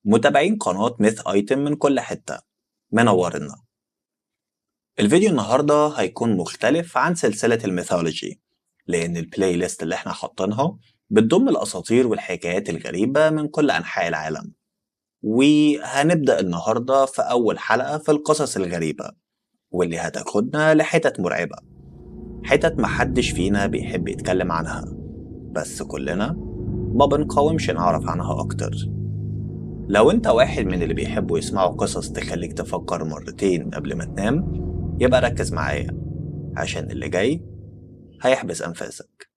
متابعين قناة ميث ايتم من كل حتة، منورنا. الفيديو النهاردة هيكون مختلف عن سلسلة الميثولوجي، لأن البلاي ليست اللي احنا حاطينها بتضم الأساطير والحكايات الغريبة من كل أنحاء العالم. وهنبدأ النهاردة في أول حلقة في القصص الغريبة، واللي هتاخدنا لحتت مرعبة، حتت محدش فينا بيحب يتكلم عنها، بس كلنا ما بنقاومش نعرف عنها أكتر. لو انت واحد من اللي بيحبوا يسمعوا قصص تخليك تفكر مرتين قبل ما تنام، يبقى ركز معايا عشان اللي جاي هيحبس أنفاسك.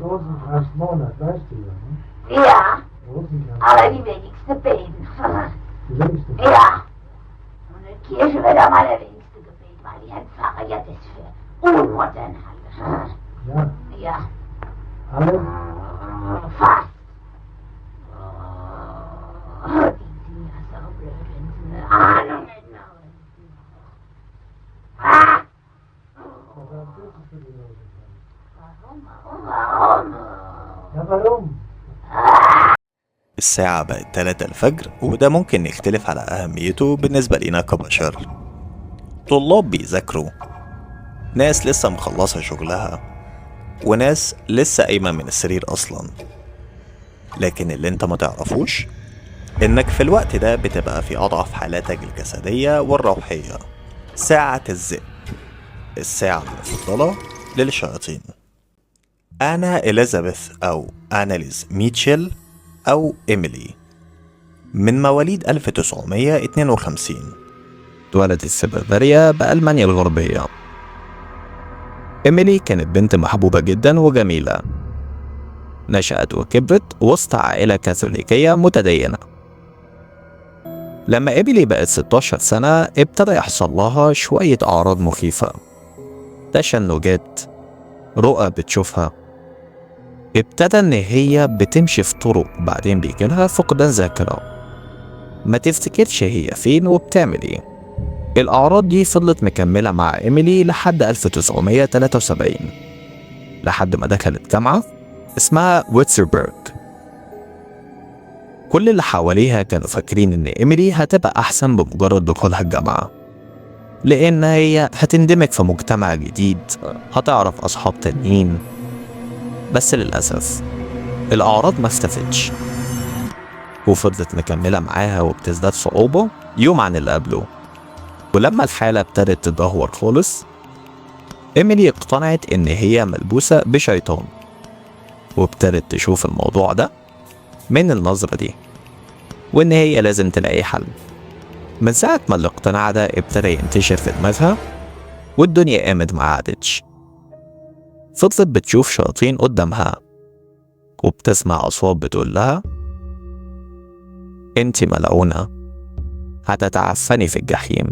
Rosenkrantz-Monat, weißt du ja, ne? Ja, Rosenkranz. aber die wenigste beten. Die wenigste. Ja. Und in der Kirche wird am allerwenigsten gebetet, weil die Herrn Pfarrer ja das für unmodern halten. Ja. Ja. Alle? Fast. Die sind ja so blöd, wenn sie eine Ahnung hätten. Ah! Aber was ist das für die Rosenkranz? Warum? Ja, warum? الساعة بقت 3 الفجر، وده ممكن نختلف على أهميته بالنسبة لنا كبشر. طلاب بيذاكروا، ناس لسه مخلصة شغلها، وناس لسه قايمة من السرير أصلا. لكن اللي انت ما تعرفوش إنك في الوقت ده بتبقى في أضعف حالاتك الجسدية والروحية. ساعة الذئب، الساعة المفضلة للشياطين. أنا إليزابيث أو أناليز ميتشل أو إيميلي، من مواليد 1952، اتولدت في بافاريا بألمانيا الغربية. إيميلي كانت بنت محبوبة جدا وجميلة، نشأت وكبرت وسط عائلة كاثوليكية متدينة. لما إيميلي بقت 16 سنة ابتدى يحصل لها شوية أعراض مخيفة، تشنجات، رؤى بتشوفها. ابتدى ان هي بتمشي في طرق، بعدين بيجيلها فقدان ذاكرة، ما تفتكرش هي فين وبتعمل ايه. الاعراض دي فضلت مكملة مع إيميلي لحد 1973، لحد ما دخلت جامعة اسمها ويتسبورغ. كل اللي حواليها كانوا فاكرين ان إيميلي هتبقى احسن بمجرد دخولها الجامعة، لان هي هتندمج في مجتمع جديد، هتعرف اصحاب تانيين. بس للأسف الأعراض ما اختفتش، وفضلت مكملة معاها وبتزداد صعوبة يوم عن اللي قبله. ولما الحالة ابتدت تدهور خالص، إيميلي اقتنعت إن هي ملبوسة بشيطان، وابتدت تشوف الموضوع ده من النظرة دي، وإن هي لازم تلاقي حل. من ساعة ما الاقتناع ده ابتدى ينتشر في دماغها، والدنيا قامت ما عادتش. فضلت بتشوف شياطين قدامها، وبتسمع أصوات بتقول لها: انتي ملعونة، هتتعفني في الجحيم،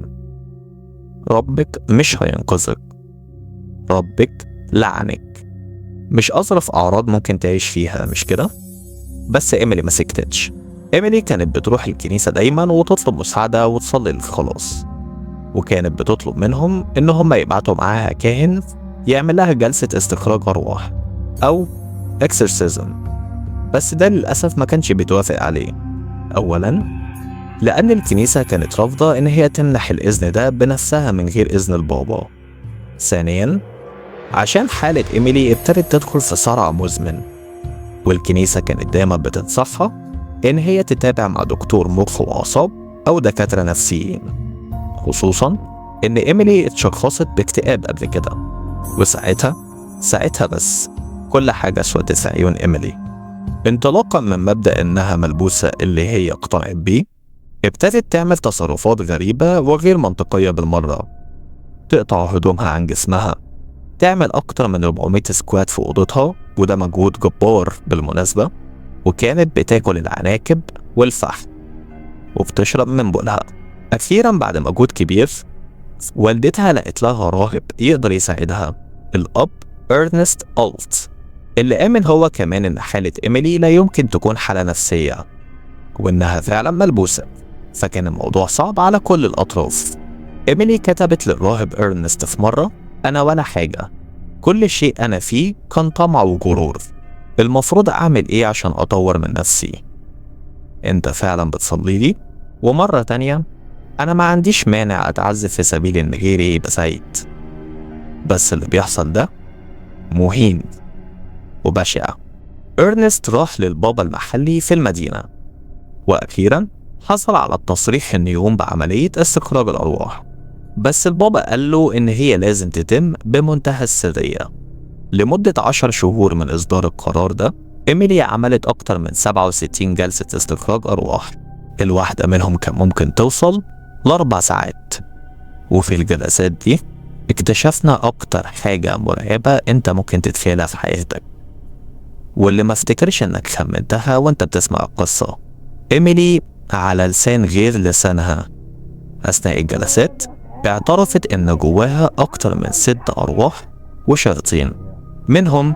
ربك مش هينقذك، ربك لعنك. مش أظرف أعراض ممكن تعيش فيها، مش كده؟ بس إيميلي ما سكتتش. إيميلي كانت بتروح الكنيسة دايما وتطلب مساعدة وتصلي للخلاص، وكانت بتطلب منهم إن هم يبعتوا معاها كاهن يعمل لها جلسة استخراج أرواح أو exorcism. بس ده للأسف ما كانش بيتوافق عليه. أولا لأن الكنيسة كانت رافضة إن هي تمنح الإذن ده بنفسها من غير إذن البابا. ثانيا عشان حالة إيميلي ابتدت تدخل في صرع مزمن، والكنيسة كانت دايما بتنصحها إن هي تتابع مع دكتور مخ وأعصاب أو دكاترة نفسيين، خصوصا إن إيميلي اتشخصت باكتئاب قبل كده. وساعتها بس كل حاجة اسودت في عيون إيميلي. انطلاقا من مبدأ إنها ملبوسة اللي هي اقتنعت بيه، ابتدت تعمل تصرفات غريبة وغير منطقية بالمرة. تقطع هدومها عن جسمها، تعمل أكتر من 400 سكوات في أوضتها، وده مجهود جبار بالمناسبة. وكانت بتاكل العناكب والفحم، وبتشرب من بولها. أخيرا بعد مجهود كبير، والدتها لقت لها راهب يقدر يساعدها، الأب إرنست ألت، اللي آمن هو كمان إن حالة إيميلي لا يمكن تكون حالة نفسية، وإنها فعلا ملبوسة، فكان الموضوع صعب على كل الأطراف. إيميلي كتبت للراهب إرنست في مرة: أنا ولا حاجة، كل شيء أنا فيه كان طمع وغرور، المفروض أعمل إيه عشان أطور من نفسي؟ أنت فعلا بتصلي لي؟ ومرة تانية: أنا ما عنديش مانع أتعذب في سبيل إن غيري يبقى سعيد، بس اللي بيحصل ده مهين وبشع. إرنست راح للبابا المحلي في المدينة، وأخيرا حصل على التصريح إنه يقوم بعملية استخراج الأرواح، بس البابا قال له إن هي لازم تتم بمنتهى السرية. لمدة 10 شهور من إصدار القرار ده، إيميلي عملت أكتر من 67 جلسة استخراج أرواح، الواحدة منهم كان ممكن توصل ل4 ساعات. وفي الجلسات دي اكتشفنا أكتر حاجة مرعبة أنت ممكن تتخيلها في حياتك، واللي ما افتكرش إنك خمنتها وأنت بتسمع القصة. إيميلي على لسان غير لسانها أثناء الجلسات اعترفت إن جواها أكتر من 6 أرواح وشياطين، منهم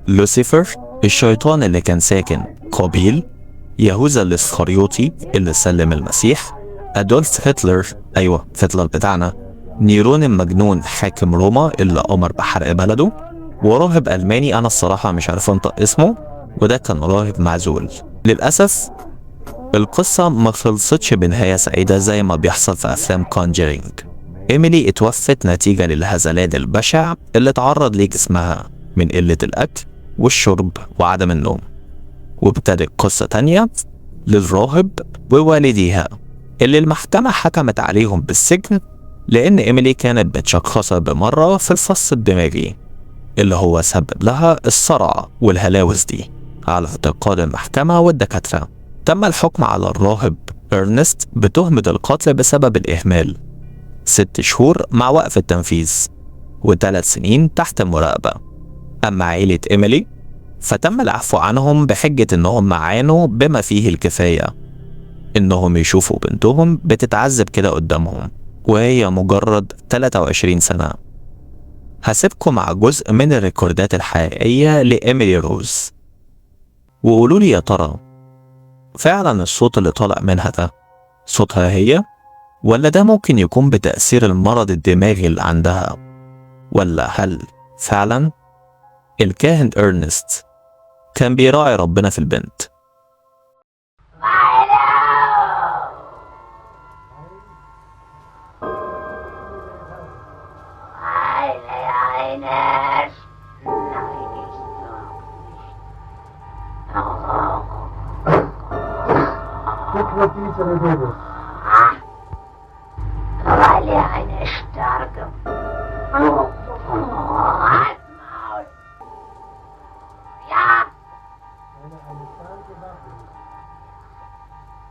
لوسيفر الشيطان اللي كان ساكن قابيل، يهوذا الإسخريوطي اللي سلم المسيح، أدولف هتلر، أيوة هتلر بتاعنا، نيرون المجنون حاكم روما اللي أمر بحرق بلده، وراهب ألماني أنا الصراحة مش عارف أنطق اسمه، وده كان راهب معزول. للأسف القصة ما خلصتش بنهاية سعيدة زي ما بيحصل في أفلام كونجرينج. إيميلي اتوفت نتيجة للهزلان البشع اللي اتعرض ليه جسمها من قلة الأكل والشرب وعدم النوم. وابتدت قصة تانية للراهب ووالديها اللي المحكمة حكمت عليهم بالسجن لأن إيميلي كانت بتشخصها بمرة في الفص الدماغي اللي هو سبب لها الصرع والهلاوس دي. على اعتقاد المحكمة والدكاترة تم الحكم على الراهب إرنست بتهمة القتل بسبب الإهمال، 6 شهور مع وقف التنفيذ و3 سنين تحت المراقبة. أما عائلة إيميلي فتم العفو عنهم بحجة إنهم عانوا بما فيه الكفاية إنهم يشوفوا بنتهم بتتعذب كده قدامهم وهي مجرد 23 سنة. هسيبكم مع جزء من الريكوردات الحقيقية لإيميلي روز، وقولوا لي يا ترى فعلا الصوت اللي طالع منها ده صوتها هي، ولا ده ممكن يكون بتأثير المرض الدماغي اللي عندها، ولا هل فعلا الكاهن إرنست كان بيراعي ربنا في البنت؟ What these are the babies? Weil eine starke Maul. Ja, Eine starke Waffe.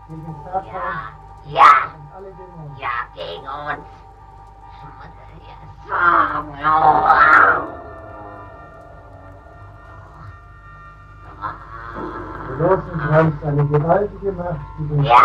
Gegen Satan ja, und alle Dämonen. ja, gegen uns. Der Rosenkranz, eine gewaltige Macht, die den Ja,